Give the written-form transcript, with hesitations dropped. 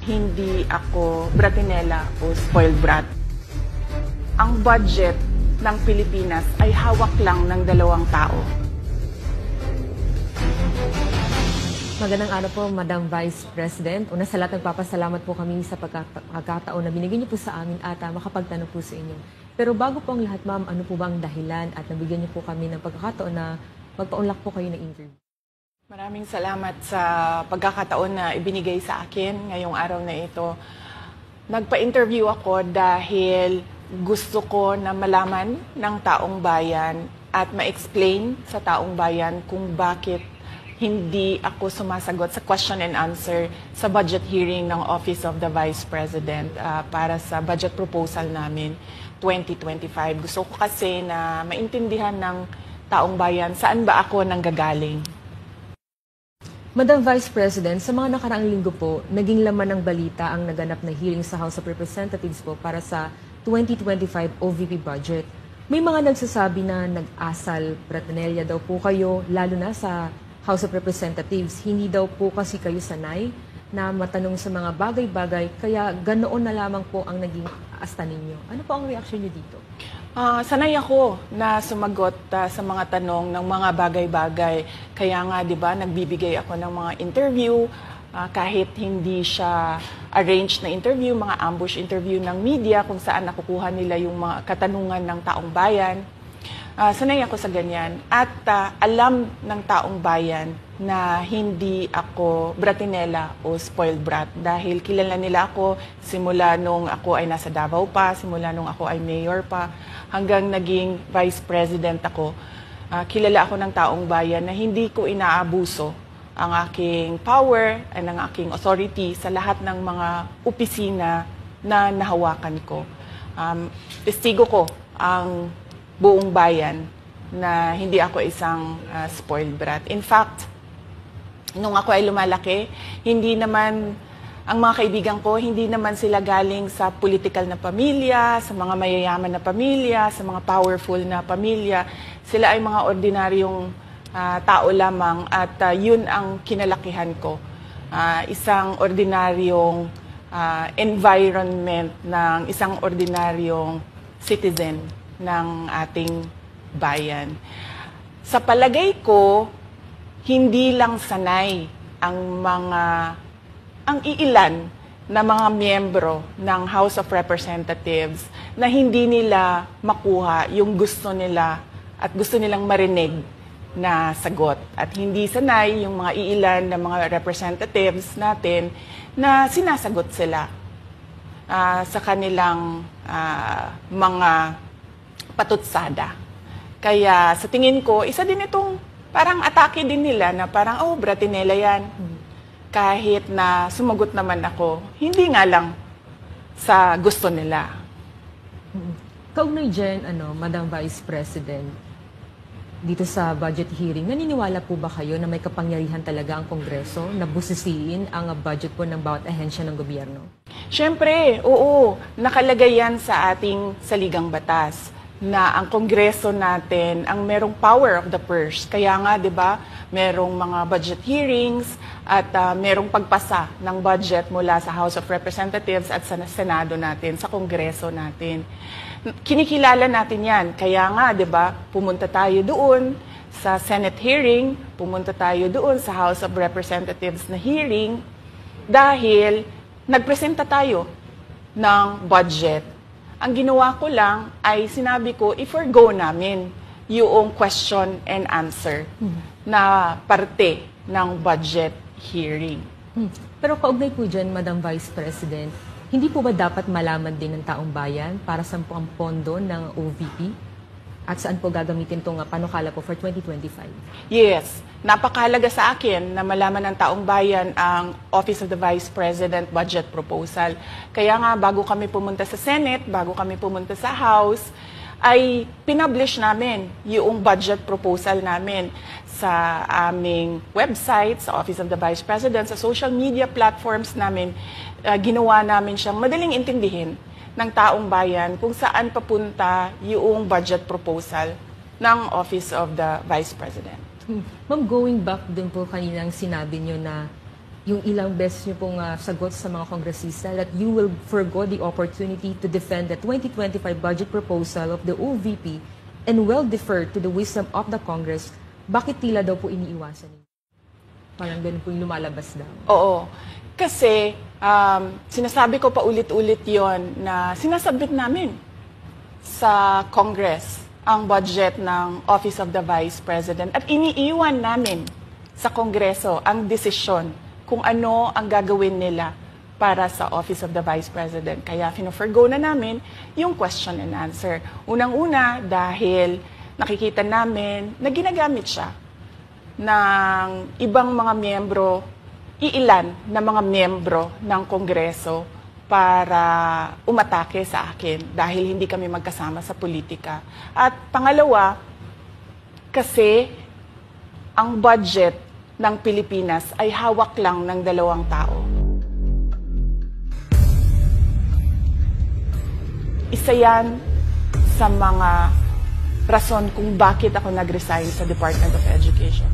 hindi ako bratinela o spoiled brat. Ang budget ng Pilipinas ay hawak lang ng 2 tao. Magandang araw po, Madam Vice President. Una sa lahat, nagpapasalamat po kami sa pagkakataon na binigyan niyo po sa amin at makapagtanong po sa inyo. Pero bago po ang lahat, ma'am, ano po ba ang dahilan at nabigyan niyo po kami ng pagkakataon na magpaunlak po kayo ng interview? Maraming salamat sa pagkakataon na ibinigay sa akin ngayong araw na ito. Nagpa-interview ako dahil gusto ko na malaman ng taong bayan at ma-explain sa taong bayan kung bakit hindi ako sumasagot sa question and answer sa budget hearing ng Office of the Vice President para sa budget proposal namin 2025. Gusto ko kasi na maintindihan ng taong bayan saan ba ako nanggagaling. Madam Vice President, sa mga nakaraang linggo po, naging laman ng balita ang naganap na hearing sa House of Representatives po para sa 2025 OVP budget. May mga nagsasabi na nag-asal bratinelya daw po kayo, lalo na sa House of Representatives. Hindi daw po kasi kayo sanay na matanong sa mga bagay-bagay, kaya ganoon na lamang po ang naging asta ninyo. Ano po ang reaksyon niyo dito? Sanay ako na sumagot sa mga tanong ng mga bagay-bagay. Kaya nga, di ba, nagbibigay ako ng mga interview, kahit hindi siya arranged na interview, mga ambush interview ng media, kung saan nakukuha nila yung mga katanungan ng taong bayan. Sanay ako sa ganyan. At alam ng taong bayan na hindi ako bratinela o spoiled brat dahil kilala nila ako simula nung ako ay nasa Davao pa, simula nung ako ay mayor pa, hanggang naging vice president ako. Kilala ako ng taong bayan na hindi ko inaabuso ang aking power at ang aking authority sa lahat ng mga opisina na nahawakan ko. Testigo ko ang buong bayan na hindi ako isang spoiled brat. In fact, nung ako ay lumalaki, hindi naman, ang mga kaibigan ko, hindi naman sila galing sa political na pamilya, sa mga mayayaman na pamilya, sa mga powerful na pamilya. Sila ay mga ordinaryong tao lamang at yun ang kinalakihan ko. Isang ordinaryong environment ng isang ordinaryong citizen ng ating bayan. Sa palagay ko, hindi lang sanay ang iilan na mga miyembro ng House of Representatives na hindi nila makuha yung gusto nila at gusto nilang marinig na sagot. At hindi sanay yung mga iilan na mga representatives natin na sinasagot sila sa kanilang mga patutsada. Kaya sa tingin ko, isa din itong parang atake din nila na parang, oh, bratinela yan. Kahit na sumagot naman ako, hindi nga lang sa gusto nila. Kaugnay dyan, Madam Vice President, dito sa budget hearing, naniniwala po ba kayo na may kapangyarihan talaga ang Kongreso na busisiin ang budget po ng bawat ahensya ng gobyerno? Siyempre, oo. Nakalagay yan sa ating saligang batas na ang Kongreso natin ang merong power of the purse. Kaya nga, di ba, merong mga budget hearings at merong pagpasa ng budget mula sa House of Representatives at sa Senado natin, sa Kongreso natin. Kinikilala natin yan. Kaya nga, di ba, pumunta tayo doon sa Senate hearing, pumunta tayo doon sa House of Representatives na hearing dahil nagpresenta tayo ng budget. Ang ginawa ko lang ay sinabi ko, i-forgo namin yung question and answer na parte ng budget hearing. Pero kaugnay po dyan, Madam Vice President, hindi po ba dapat malaman din ng taong bayan para saan po ang pondo ng OVP? At saan po gagamitin itong panukala po for 2025? Yes. Napakahalaga sa akin na malaman ng taong bayan ang Office of the Vice President budget proposal. Kaya nga, bago kami pumunta sa Senate, bago kami pumunta sa House, ay pinublish namin yung budget proposal namin sa aming website, sa Office of the Vice President, sa social media platforms namin. Ginawa namin siyang madaling intindihin ng taong bayan kung saan papunta yung budget proposal ng Office of the Vice President. Ma'am, going back din po kaninang sinabi nyo na yung ilang beses niyo pong sagot sa mga kongresista that you will forgo the opportunity to defend the 2025 budget proposal of the OVP and will defer to the wisdom of the Congress, bakit tila daw po iniiwasan niyo? Parang ganun po yung lumalabas daw. Oo. Kasi sinasabi ko pa ulit-ulit yon na sinasabit namin sa Congress ang budget ng Office of the Vice President at iniiwan namin sa Kongreso ang desisyon kung ano ang gagawin nila para sa Office of the Vice President. Kaya fino-forgo na namin yung question and answer. Unang-una dahil nakikita namin na ginagamit siya ng ibang mga miyembro, iilan na mga miyembro ng Kongreso para umatake sa akin dahil hindi kami magkasama sa politika. At pangalawa, kasi ang budget ng Pilipinas ay hawak lang ng 2 tao. Isa yan sa mga rason kung bakit ako nag-resign sa Department of Education.